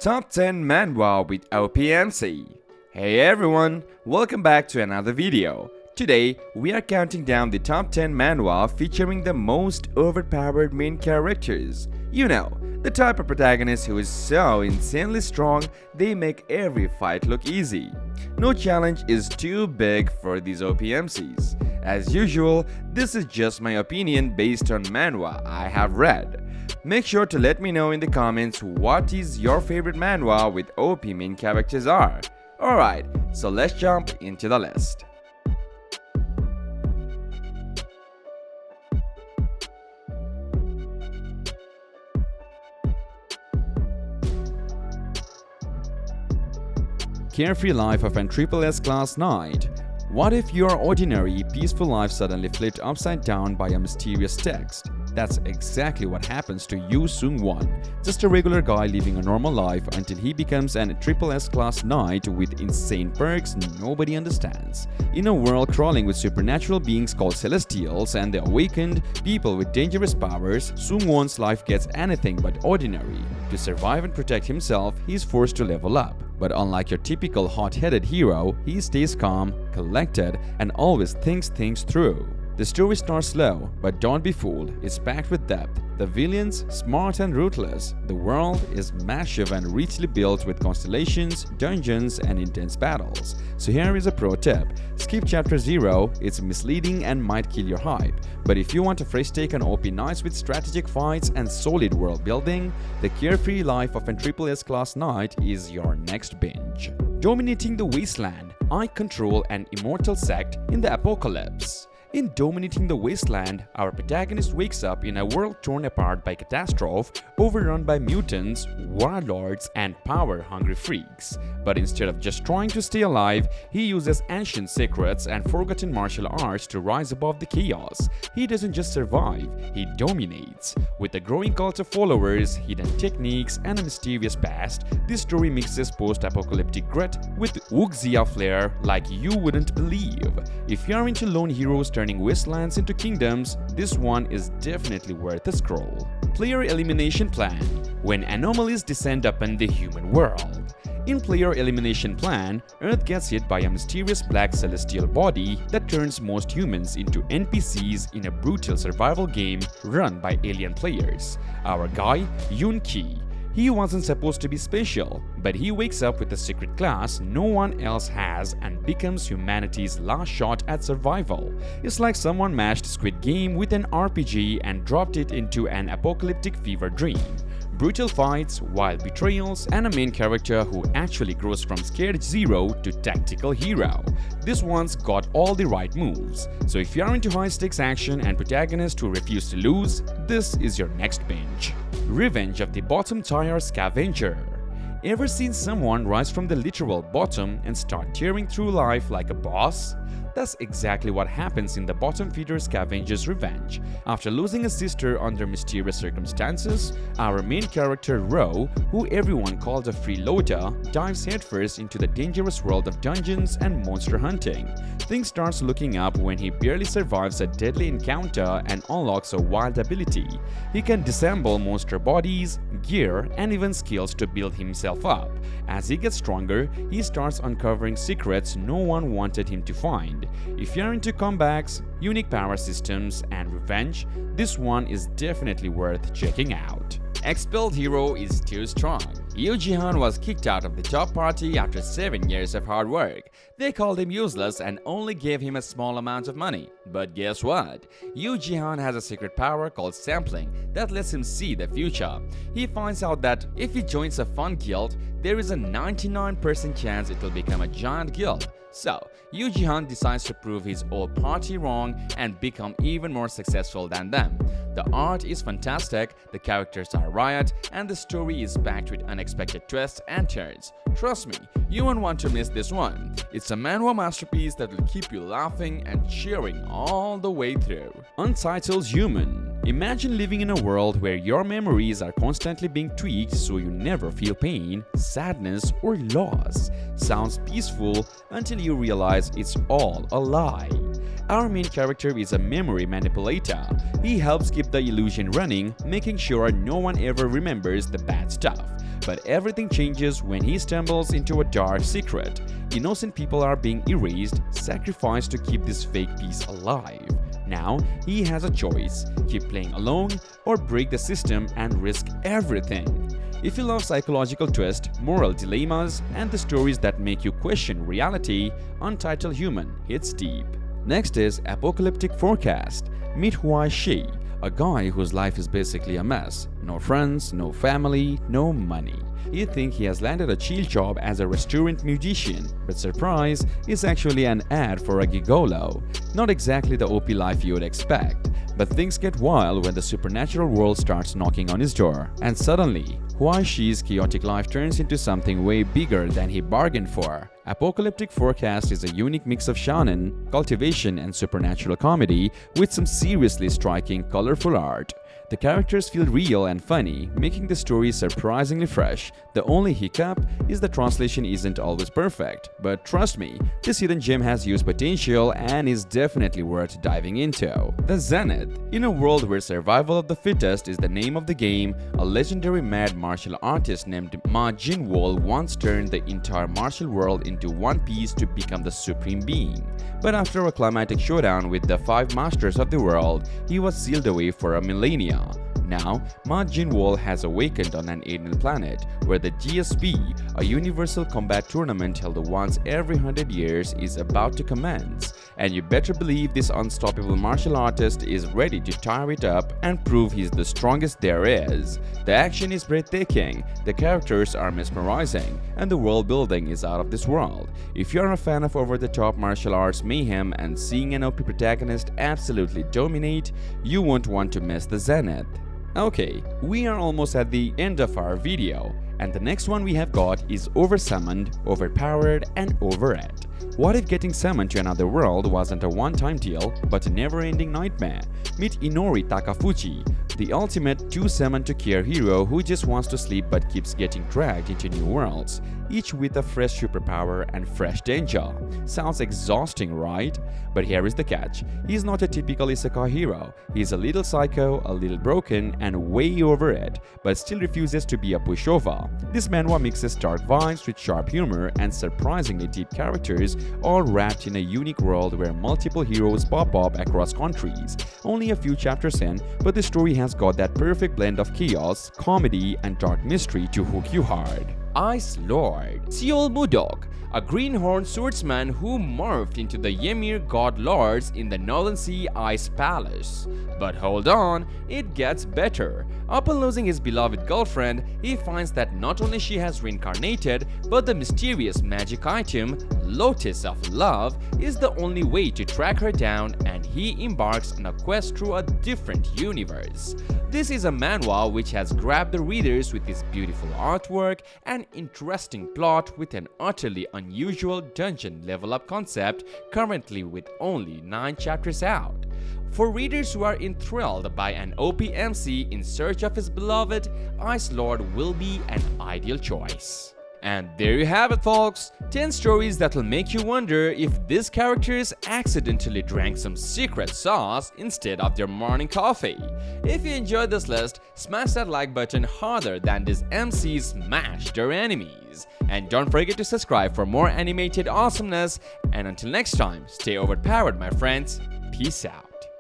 Top 10 Manhwa with OP MC. Hey everyone, welcome back to another video. Today, we are counting down the top 10 manhwa featuring the most overpowered main characters. You know, the type of protagonist who is so insanely strong, they make every fight look easy. No challenge is too big for these OP MCs. As usual, this is just my opinion based on manhwa I have read. Make sure to let me know in the comments what is your favorite manhwa with OP main characters are. Alright, so let's jump into the list. Carefree Life of an S class knight. What if your ordinary, peaceful life suddenly flipped upside down by a mysterious text? That's exactly what happens to Yu Sung-won, just a regular guy living a normal life until he becomes an S class knight with insane perks nobody understands. In a world crawling with supernatural beings called Celestials and the awakened, people with dangerous powers, Sung-won's life gets anything but ordinary. To survive and protect himself, he is forced to level up. But unlike your typical hot-headed hero, he stays calm, collected, and always thinks things through. The story starts slow, but don't be fooled, it's packed with depth. The villains, smart and ruthless. The world is massive and richly built with constellations, dungeons, and intense battles. So here is a pro tip. Skip chapter 0, it's misleading and might kill your hype. But if you want a fresh take on OP knights with strategic fights and solid world building, the Carefree Life of an S class knight is your next binge. Dominating the Wasteland, I control an immortal sect in the Apocalypse. In Dominating the Wasteland, our protagonist wakes up in a world torn apart by catastrophe, overrun by mutants, warlords, and power-hungry freaks. But instead of just trying to stay alive, he uses ancient secrets and forgotten martial arts to rise above the chaos. He doesn't just survive, he dominates. With a growing cult of followers, hidden techniques, and a mysterious past, this story mixes post-apocalyptic grit with wuxia flair like you wouldn't believe. If you're into lone heroes turning wastelands into kingdoms, this one is definitely worth a scroll. Player Elimination Plan. When anomalies descend upon the human world. In Player Elimination Plan, Earth gets hit by a mysterious black celestial body that turns most humans into NPCs in a brutal survival game run by alien players. Our guy, Yoon Ki. He wasn't supposed to be special, but he wakes up with a secret class no one else has and becomes humanity's last shot at survival. It's like someone mashed Squid Game with an RPG and dropped it into an apocalyptic fever dream. Brutal fights, wild betrayals, and a main character who actually grows from scared zero to tactical hero. This one's got all the right moves, so if you're into high-stakes action and protagonists who refuse to lose, this is your next binge. Revenge of the Bottom Tier Scavenger. Ever seen someone rise from the literal bottom and start tearing through life like a boss? That's exactly what happens in the bottom feeder Scavenger's revenge. After losing a sister under mysterious circumstances, our main character Ro, who everyone calls a freeloader, dives headfirst into the dangerous world of dungeons and monster hunting. Things starts looking up when he barely survives a deadly encounter and unlocks a wild ability. He can disassemble monster bodies, gear, and even skills to build himself up. As he gets stronger, he starts uncovering secrets no one wanted him to find. If you're into comebacks, unique power systems, and revenge, this one is definitely worth checking out. Expelled Hero is too strong. Yoo Ji-han was kicked out of the top party after 7 years of hard work. They called him useless and only gave him a small amount of money. But guess what? Yoo Ji-han has a secret power called sampling that lets him see the future. He finds out that if he joins a fun guild, there is a 99% chance it will become a giant guild. So, Yoo Ji-han decides to prove his old party wrong and become even more successful than them. The art is fantastic, the characters are riot, and the story is packed with unexpected twists and turns. Trust me, you won't want to miss this one. It's a manhwa masterpiece that will keep you laughing and cheering all the way through. Untitled Human. Imagine living in a world where your memories are constantly being tweaked so you never feel pain, sadness, or loss. Sounds peaceful until you realize it's all a lie. Our main character is a memory manipulator. He helps keep the illusion running, making sure no one ever remembers the bad stuff. but everything changes when he stumbles into a dark secret. Innocent people are being erased, sacrificed to keep this fake peace alive. Now, he has a choice: keep playing alone or break the system and risk everything. If you love psychological twists, moral dilemmas, and the stories that make you question reality, Untitled Human hits deep. Next is Apocalyptic Forecast. Meet Huai Shi, a guy whose life is basically a mess. No friends, no family, no money. You think he has landed a chill job as a restaurant musician, but surprise, it's actually an ad for a gigolo. Not exactly the OP life you would expect. But things get wild when the supernatural world starts knocking on his door, and suddenly, Huai Shi's chaotic life turns into something way bigger than he bargained for. Apocalyptic Forecast is a unique mix of shonen, cultivation, and supernatural comedy with some seriously striking, colorful art. The characters feel real and funny, making the story surprisingly fresh. The only hiccup is the translation isn't always perfect, but trust me, this hidden gem has huge potential and is definitely worth diving into. The Zenith. In a world where survival of the fittest is the name of the game, a legendary mad martial artist named Ma Jinwoo once turned the entire martial world into one piece to become the supreme being. But after a climactic showdown with the 5 masters of the world, he was sealed away for a millennia. Now, Ma Jinwoo has awakened on an alien planet where the GSP, a universal combat tournament held once every 100 years, is about to commence. And you better believe this unstoppable martial artist is ready to tire it up and prove he's the strongest there is. The action is breathtaking, the characters are mesmerizing, and the world building is out of this world. If you're a fan of over-the-top martial arts mayhem and seeing an OP protagonist absolutely dominate, you won't want to miss the Zenith. Okay, we are almost at the end of our video, and the next one we have got is Oversummoned, Overpowered, and Overread. What if getting summoned to another world wasn't a one-time deal, but a never-ending nightmare? Meet Inori Takafuchi, the ultimate two-summon-to-care hero who just wants to sleep but keeps getting dragged into new worlds, each with a fresh superpower and fresh danger. Sounds exhausting, right? But here is the catch. He's not a typical isekai hero. He's a little psycho, a little broken, and way over it, but still refuses to be a pushover. This manhwa mixes dark vibes with sharp humor and surprisingly deep characters, all wrapped in a unique world where multiple heroes pop up across countries. Only a few chapters in, but the story has got that perfect blend of chaos, comedy, and dark mystery to hook you hard. Ice Lord. Seol Mudok, a greenhorn swordsman who morphed into the Ymir god lords in the Northern Sea Ice Palace. But hold on, it gets better. Upon losing his beloved girlfriend, he finds that not only she has reincarnated, but the mysterious magic item, Lotus of Love, is the only way to track her down, and he embarks on a quest through a different universe. This is a manhwa which has grabbed the readers with its beautiful artwork and interesting plot with an utterly unusual dungeon level up concept, currently with only 9 chapters out. For readers who are enthralled by an OP MC in search of his beloved, Ice Lord will be an ideal choice. And there you have it, folks, 10 stories that will make you wonder if these characters accidentally drank some secret sauce instead of their morning coffee. If you enjoyed this list, smash that like button harder than these MCs smash their enemies. And don't forget to subscribe for more animated awesomeness, and until next time, stay overpowered, my friends. Peace out.